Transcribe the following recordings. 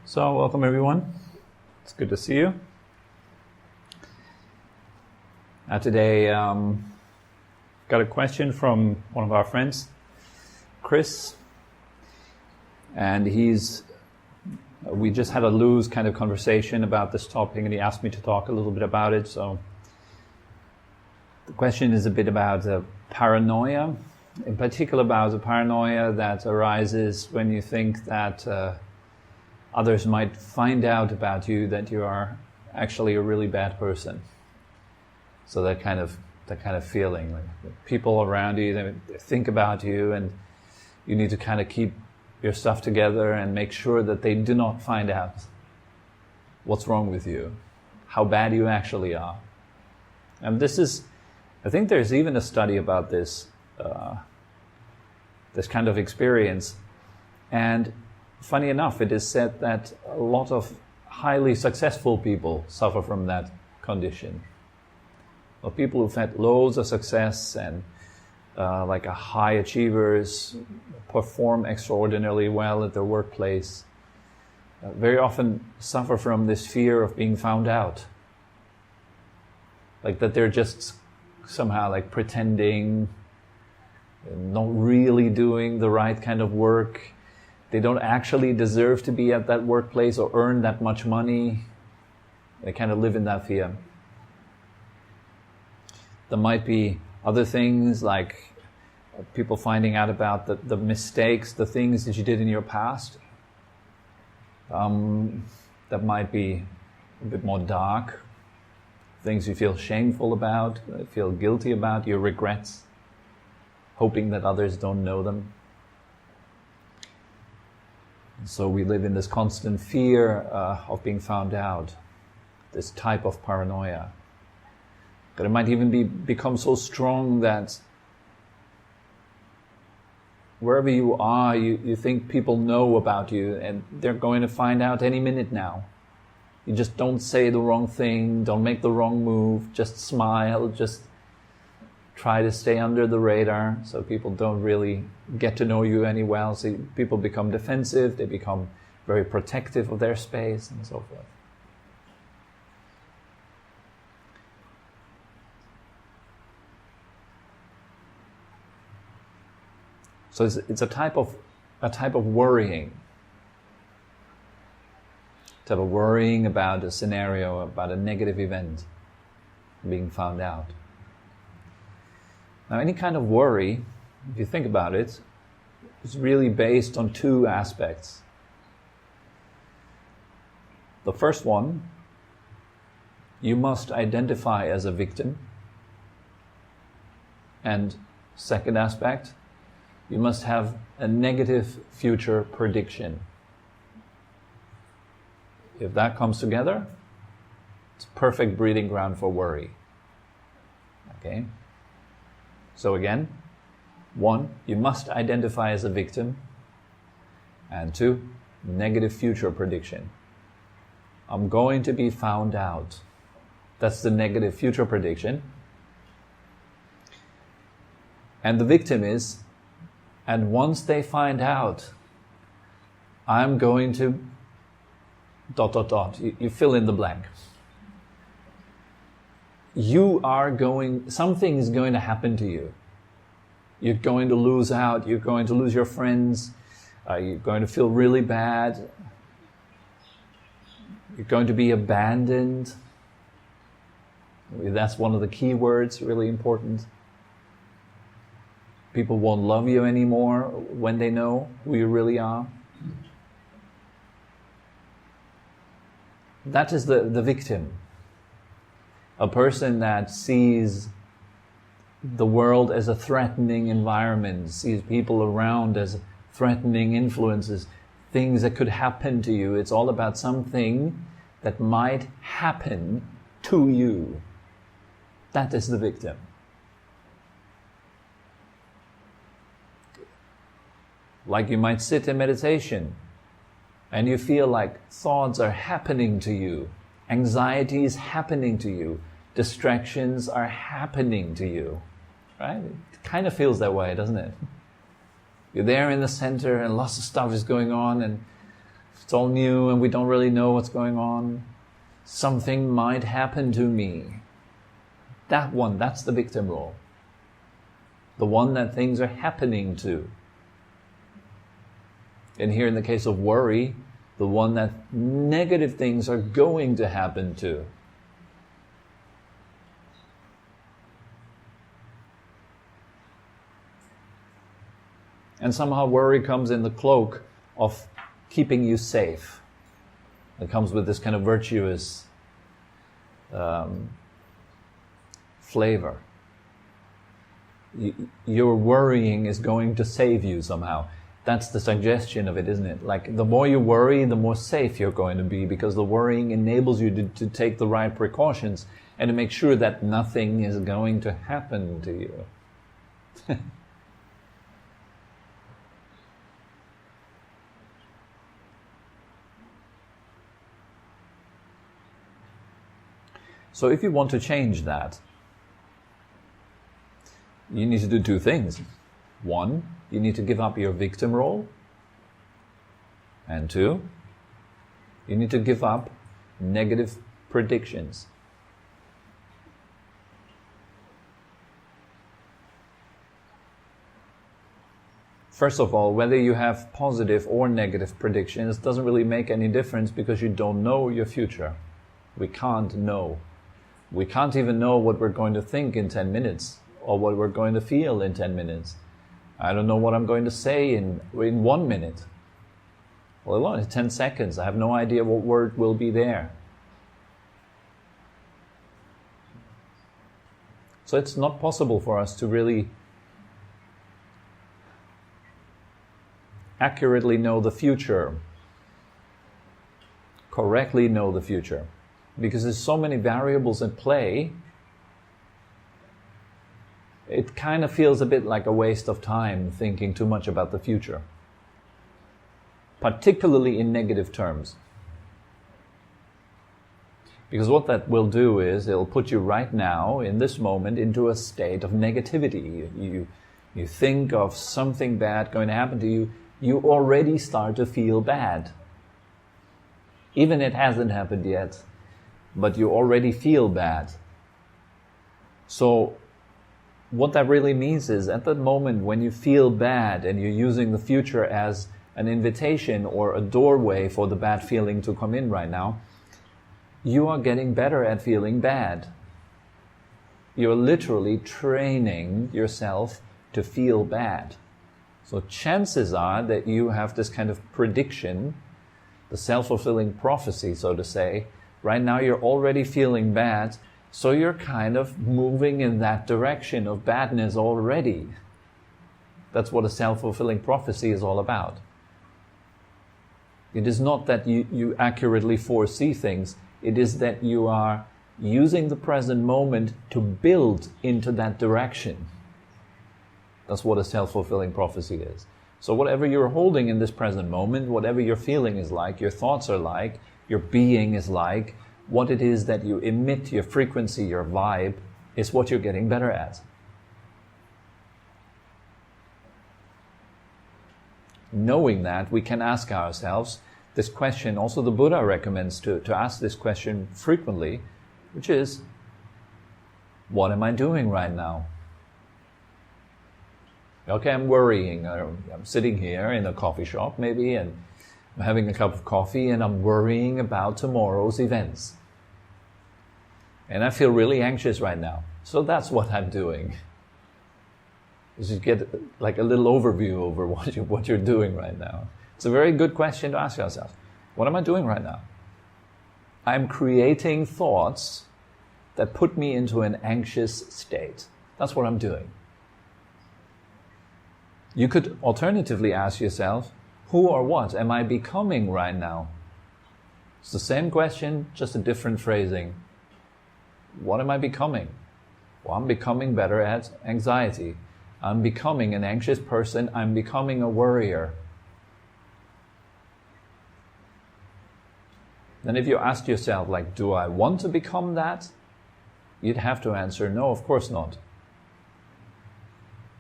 So, welcome everyone. It's good to see you. Today, got a question from one of our friends, Chris, and we just had a loose kind of conversation about this topic, and he asked me to talk a little bit about it. So, the question is a bit about paranoia, in particular about the paranoia that arises when you think that others might find out about you that you are actually a really bad person. So that kind of feeling, like people around you, they think about you, and you need to kind of keep your stuff together and make sure that they do not find out what's wrong with you, how bad you actually are. And I think there's even a study about this kind of experience. And funny enough, it is said that a lot of highly successful people suffer from that condition. Well, people who've had loads of success and like high achievers, perform extraordinarily well at their workplace, very often suffer from this fear of being found out. Like that they're just somehow like pretending, not really doing the right kind of work. They don't actually deserve to be at that workplace or earn that much money. They kind of live in that fear. There might be other things like people finding out about the mistakes, the things that you did in your past. That might be a bit more dark. Things you feel shameful about, feel guilty about, your regrets, hoping that others don't know them. So we live in this constant fear of being found out, this type of paranoia. But it might even become so strong that wherever you are, you think people know about you and they're going to find out any minute now. You just don't say the wrong thing, don't make the wrong move, just smile, just try to stay under the radar so people don't really get to know you any well. So people become defensive, they become very protective of their space and so forth. So it's a type of worrying. A type of worrying about a scenario, about a negative event being found out. Now, any kind of worry, if you think about it, is really based on two aspects. The first one, you must identify as a victim. And second aspect, you must have a negative future prediction. If that comes together, it's a perfect breeding ground for worry. Okay? So again, 1, you must identify as a victim. And 2, negative future prediction. I'm going to be found out. That's the negative future prediction. And the victim is, and once they find out, I'm going to ... You fill in the blank. Something is going to happen to you. You're going to lose out, you're going to lose your friends, you're going to feel really bad, you're going to be abandoned. That's one of the key words, really important. People won't love you anymore when they know who you really are. That is the victim. A person that sees the world as a threatening environment, sees people around as threatening influences, things that could happen to you. It's all about something that might happen to you. That is the victim. Like you might sit in meditation and you feel like thoughts are happening to you. Anxiety is happening to you. Distractions are happening to you. Right? It kind of feels that way, doesn't it? You're there in the center and lots of stuff is going on and It's all new and we don't really know what's going on. Something might happen to me. That one, that's the victim role. The one that things are happening to. And here in the case of worry, the one that negative things are going to happen to. And somehow worry comes in the cloak of keeping you safe. It comes with this kind of virtuous flavor. Your worrying is going to save you somehow. That's the suggestion of it, isn't it? Like, the more you worry, the more safe you're going to be, because the worrying enables you to take the right precautions and to make sure that nothing is going to happen to you. So if you want to change that, you need to do two things. One, you need to give up your victim role. And two, you need to give up negative predictions. First of all, whether you have positive or negative predictions doesn't really make any difference, because you don't know your future. We can't know. We can't even know what we're going to think in 10 minutes or what we're going to feel in 10 minutes. I don't know what I'm going to say in 1 minute. Well, alone in 10 seconds. I have no idea what word will be there. So it's not possible for us to really accurately know the future, correctly know the future. Because there's so many variables at play, it kind of feels a bit like a waste of time thinking too much about the future. Particularly in negative terms. Because what that will do is it'll put you right now, in this moment, into a state of negativity. You think of something bad going to happen to you, you already start to feel bad. Even it hasn't happened yet, but you already feel bad. So what that really means is, at that moment when you feel bad and you're using the future as an invitation or a doorway for the bad feeling to come in right now, you are getting better at feeling bad. You're literally training yourself to feel bad. So chances are that you have this kind of prediction, the self-fulfilling prophecy, so to say. Right now you're already feeling bad, so you're kind of moving in that direction of badness already. That's what a self-fulfilling prophecy is all about. It is not that you accurately foresee things, it is that you are using the present moment to build into that direction. That's what a self-fulfilling prophecy is. So whatever you're holding in this present moment, whatever your feeling is like, your thoughts are like, your being is like, what it is that you emit, your frequency, your vibe, is what you're getting better at. Knowing that, we can ask ourselves this question. Also the Buddha recommends to ask this question frequently, which is, what am I doing right now? Okay, I'm worrying. I'm sitting here in a coffee shop maybe, and I'm having a cup of coffee and I'm worrying about tomorrow's events. And I feel really anxious right now. So that's what I'm doing. You should get like a little overview over what you're doing right now. It's a very good question to ask yourself. What am I doing right now? I'm creating thoughts that put me into an anxious state. That's what I'm doing. You could alternatively ask yourself, who or what am I becoming right now? It's the same question, just a different phrasing. What am I becoming? Well, I'm becoming better at anxiety. I'm becoming an anxious person. I'm becoming a worrier. Then if you ask yourself, like, do I want to become that? You'd have to answer, no, of course not.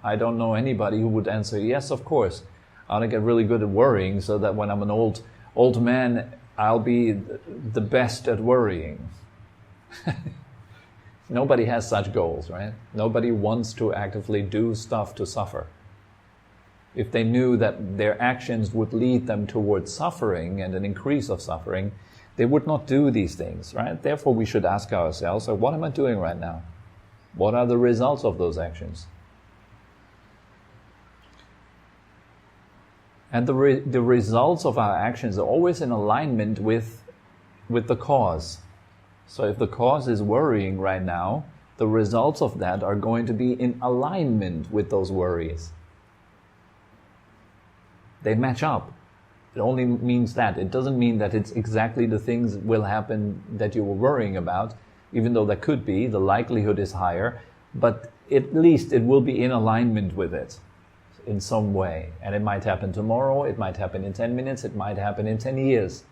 I don't know anybody who would answer, yes, of course. I want to get really good at worrying so that when I'm an old Old man, I'll be the best at worrying. Nobody has such goals, right? Nobody wants to actively do stuff to suffer. If they knew that their actions would lead them towards suffering and an increase of suffering, they would not do these things, right? Therefore, we should ask ourselves, so what am I doing right now? What are the results of those actions? And the results of our actions are always in alignment with the cause. So if the cause is worrying right now, the results of that are going to be in alignment with those worries. They match up. It only means that. It doesn't mean that it's exactly the things that will happen that you were worrying about, even though that could be, the likelihood is higher, but at least it will be in alignment with it in some way. And it might happen tomorrow, it might happen in 10 minutes, it might happen in 10 years.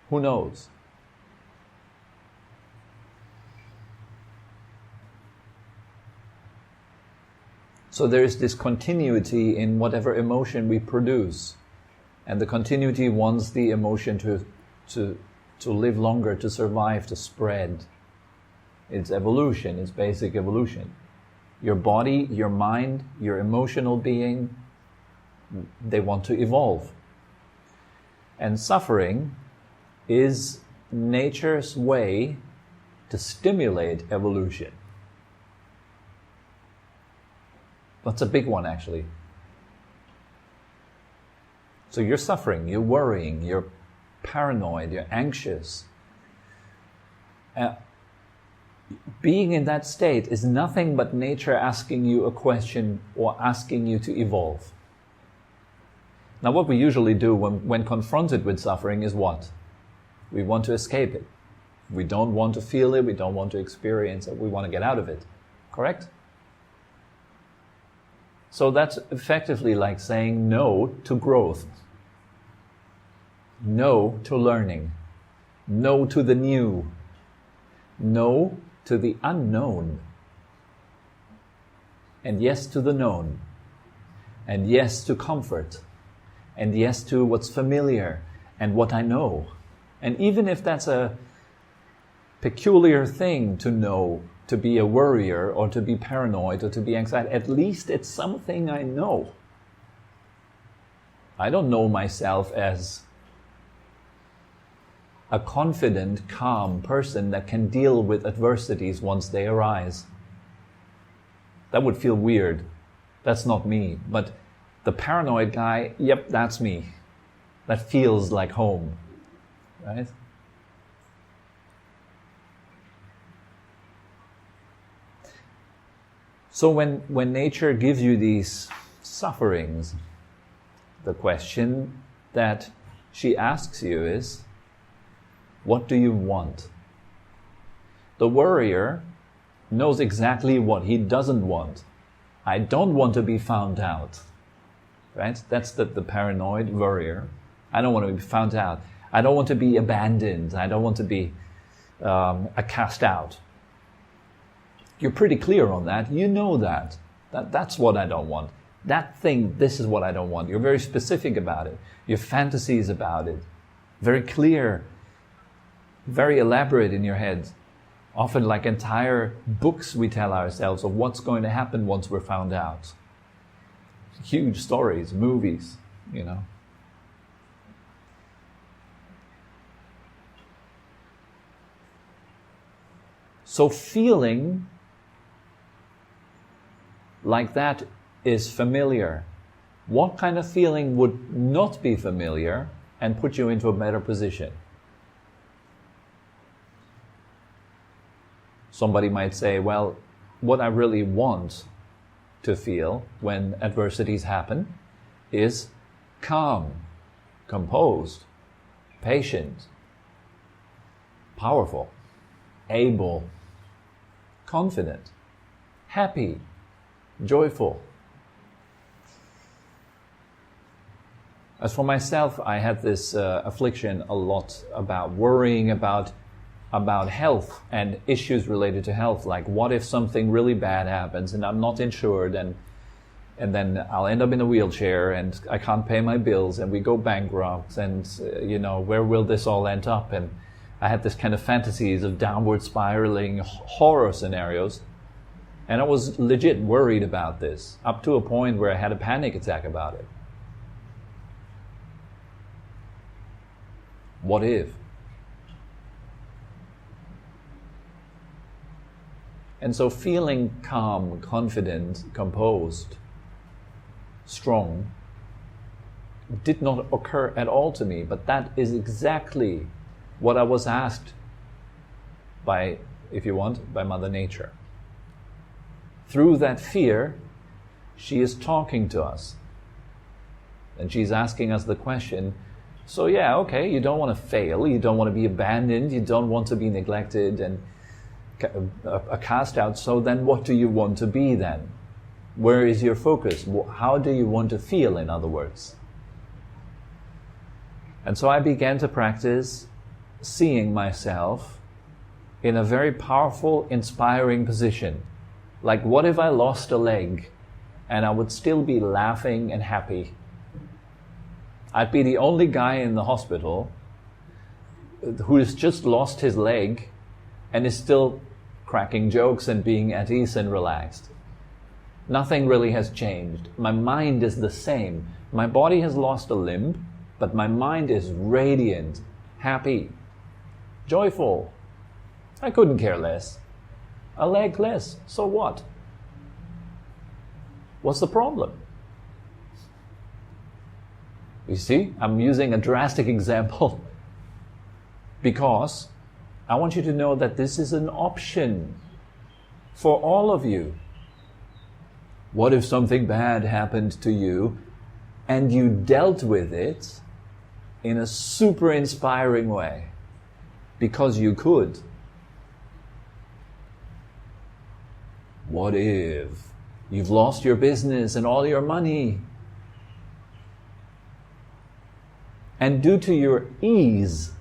Who knows? So there is this continuity in whatever emotion we produce. And the continuity wants the emotion to live longer, to survive, to spread. It's evolution, it's basic evolution. Your body, your mind, your emotional being, they want to evolve. And suffering is nature's way to stimulate evolution. That's a big one, actually. So you're suffering, you're worrying, you're paranoid, you're anxious. Being in that state is nothing but nature asking you a question or asking you to evolve. Now, what we usually do when confronted with suffering is what? We want to escape it. We don't want to feel it, we don't want to experience it, we want to get out of it. Correct? So that's effectively like saying no to growth. No to learning. No to the new. No to the unknown. And yes to the known. And yes to comfort. And yes to what's familiar and what I know. And even if that's a peculiar thing to know, to be a worrier or to be paranoid or to be anxiety, at least it's something I know. I don't know myself as a confident, calm person that can deal with adversities once they arise. That would feel weird. That's not me. But the paranoid guy, yep, that's me. That feels like home, right? So when nature gives you these sufferings, the question that she asks you is, what do you want? The worrier knows exactly what he doesn't want. I don't want to be found out. Right? That's the paranoid worrier. I don't want to be found out. I don't want to be abandoned. I don't want to be cast out. You're pretty clear on that. You know that. That's what I don't want. That thing, this is what I don't want. You're very specific about it. Your fantasies about it. Very clear. Very elaborate in your head. Often like entire books we tell ourselves of what's going to happen once we're found out. Huge stories, movies, you know. So feeling like that is familiar. What kind of feeling would not be familiar and put you into a better position? Somebody might say, well, what I really want to feel when adversities happen is calm, composed, patient, powerful, able, confident, happy, joyful. As for myself, I had this affliction a lot about worrying about health and issues related to health. Like, what if something really bad happens and I'm not insured, and and then I'll end up in a wheelchair and I can't pay my bills and we go bankrupt and, where will this all end up? And I had this kind of fantasies of downward spiraling horror scenarios. And I was legit worried about this, up to a point where I had a panic attack about it. What if? And so feeling calm, confident, composed, strong, did not occur at all to me, but that is exactly what I was asked by, if you want, by Mother Nature. Through that fear, she is talking to us. And she's asking us the question, so yeah, okay, you don't want to fail, you don't want to be abandoned, you don't want to be neglected and cast out, so then what do you want to be then? Where is your focus? How do you want to feel, in other words? And so I began to practice seeing myself in a very powerful, inspiring position. Like, what if I lost a leg and I would still be laughing and happy? I'd be the only guy in the hospital who has just lost his leg and is still cracking jokes and being at ease and relaxed. Nothing really has changed. My mind is the same. My body has lost a limb, but my mind is radiant, happy, joyful. I couldn't care less. A leg less, so what? What's the problem? You see, I'm using a drastic example because I want you to know that this is an option for all of you. What if something bad happened to you and you dealt with it in a super inspiring way? Because you could. What if you've lost your business and all your money? And due to your ease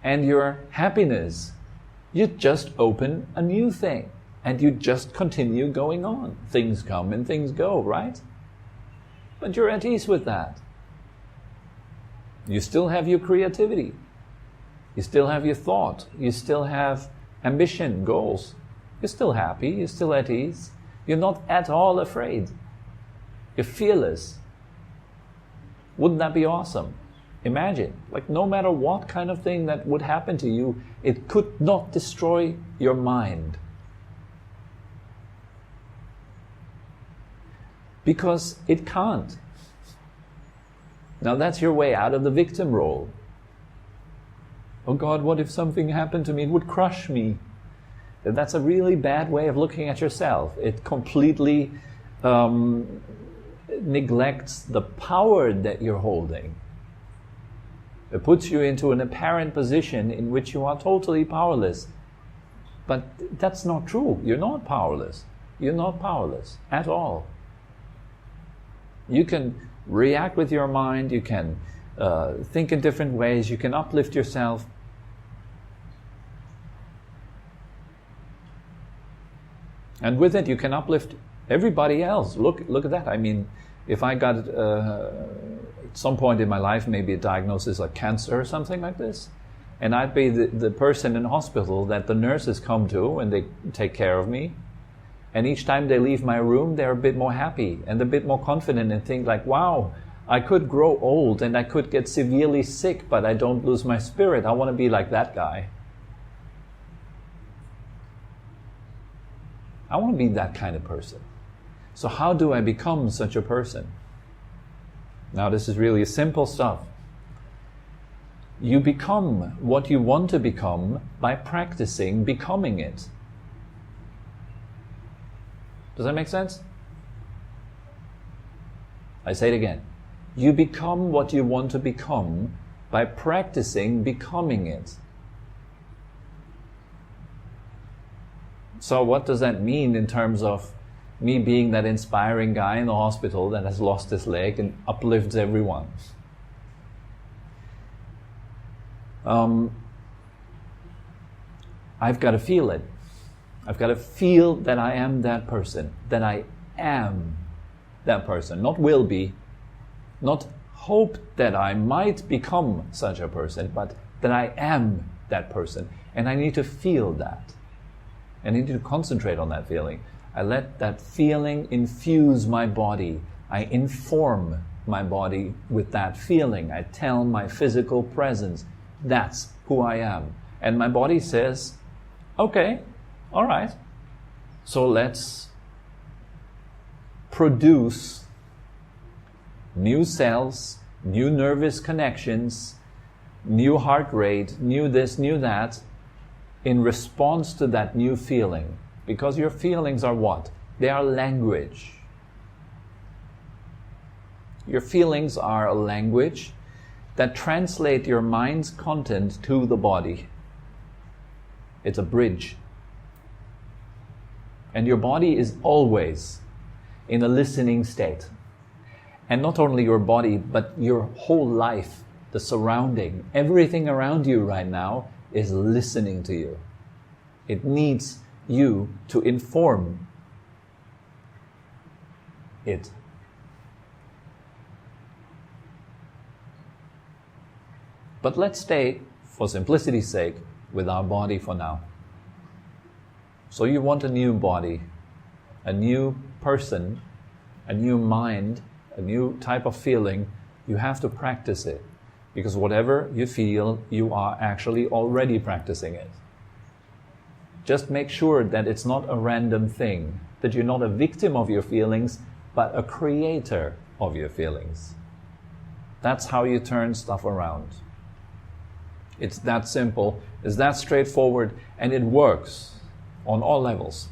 and your happiness, you just open a new thing and you just continue going on. Things come and things go, right? But you're at ease with that. You still have your creativity. You still have your thought. You still have ambition, goals. You're still happy. You're still at ease. You're not at all afraid. You're fearless. Wouldn't that be awesome? Imagine, like, no matter what kind of thing that would happen to you, it could not destroy your mind. Because it can't. Now that's your way out of the victim role. Oh God, what if something happened to me? It would crush me. That's a really bad way of looking at yourself. It completely neglects the power that you're holding. It puts you into an apparent position in which you are totally powerless. But that's not true. You're not powerless. You're not powerless at all. You can react with your mind. You can think in different ways. You can uplift yourself. And with it, you can uplift everybody else. Look at that. I mean, if I got at some point in my life maybe a diagnosis like cancer or something like this, and I'd be the person in hospital that the nurses come to and they take care of me, and each time they leave my room, they're a bit more happy and a bit more confident and think like, wow, I could grow old and I could get severely sick, but I don't lose my spirit. I want to be like that guy. I want to be that kind of person. So how do I become such a person? Now this is really simple stuff. You become what you want to become by practicing becoming it. Does that make sense? I say it again. You become what you want to become by practicing becoming it. So what does that mean in terms of me being that inspiring guy in the hospital that has lost his leg and uplifts everyone? I've got to feel it. I've got to feel that I am that person, that I am that person, not will be, not hope that I might become such a person, but that I am that person. And I need to feel that. I need to concentrate on that feeling. I let that feeling infuse my body. I inform my body with that feeling. I tell my physical presence, that's who I am. And my body says, okay, all right. So let's produce new cells, new nervous connections, new heart rate, new this, new that, in response to that new feeling. Because your feelings are what? They are language. Your feelings are a language that translate your mind's content to the body. It's a bridge. And your body is always in a listening state. And not only your body, but your whole life, the surrounding, everything around you right now is listening to you. It needs you to inform it. But let's stay, for simplicity's sake, with our body for now. So you want a new body, a new person, a new mind, a new type of feeling. You have to practice it. Because whatever you feel, you are actually already practicing it. Just make sure that it's not a random thing, that you're not a victim of your feelings, but a creator of your feelings. That's how you turn stuff around. It's that simple, it's that straightforward, and it works on all levels.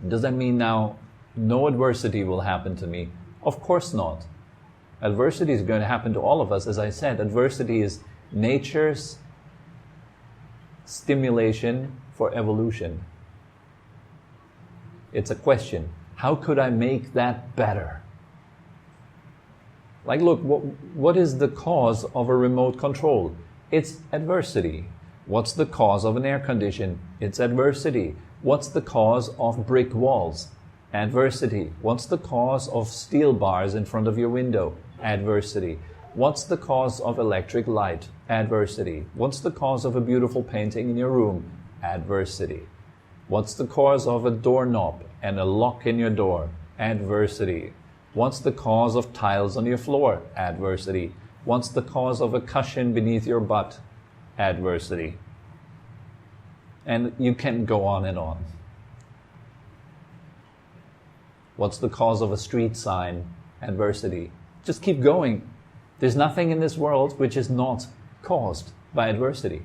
Does that mean now no adversity will happen to me? Of course not. Adversity is going to happen to all of us. As I said, adversity is nature's stimulation for evolution. It's a question. How could I make that better? Like, look, what is the cause of a remote control? It's adversity. What's the cause of an air condition? It's adversity. What's the cause of brick walls? Adversity. What's the cause of steel bars in front of your window? Adversity. What's the cause of electric light? Adversity. What's the cause of a beautiful painting in your room? Adversity. What's the cause of a doorknob and a lock in your door? Adversity. What's the cause of tiles on your floor? Adversity. What's the cause of a cushion beneath your butt? Adversity. And you can go on and on. What's the cause of a street sign? Adversity. Just keep going. There's nothing in this world which is not caused by adversity.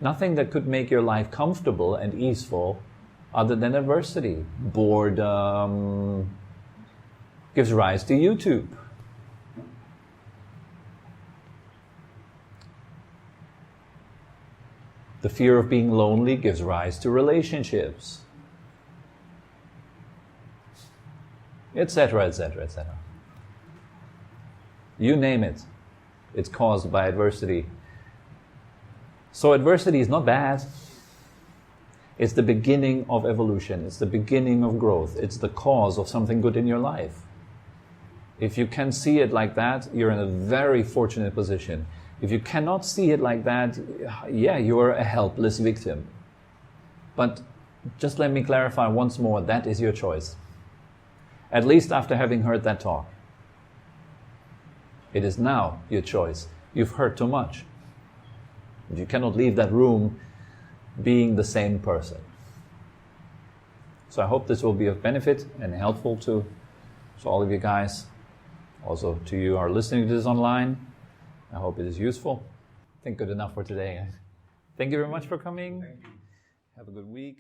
Nothing that could make your life comfortable and easeful other than adversity. Boredom gives rise to YouTube. The fear of being lonely gives rise to relationships, etc., etc., etc. You name it, it's caused by adversity. So adversity is not bad. It's the beginning of evolution. It's the beginning of growth. It's the cause of something good in your life. If you can see it like that, you're in a very fortunate position. If you cannot see it like that, yeah, you're a helpless victim. But just let me clarify once more, that is your choice. At least after having heard that talk. It is now your choice. You've heard too much. You cannot leave that room being the same person. So I hope this will be of benefit and helpful to all of you guys. Also to you who are listening to this online. I hope it is useful. I think good enough for today. Thank you very much for coming. Thank you. Have a good week.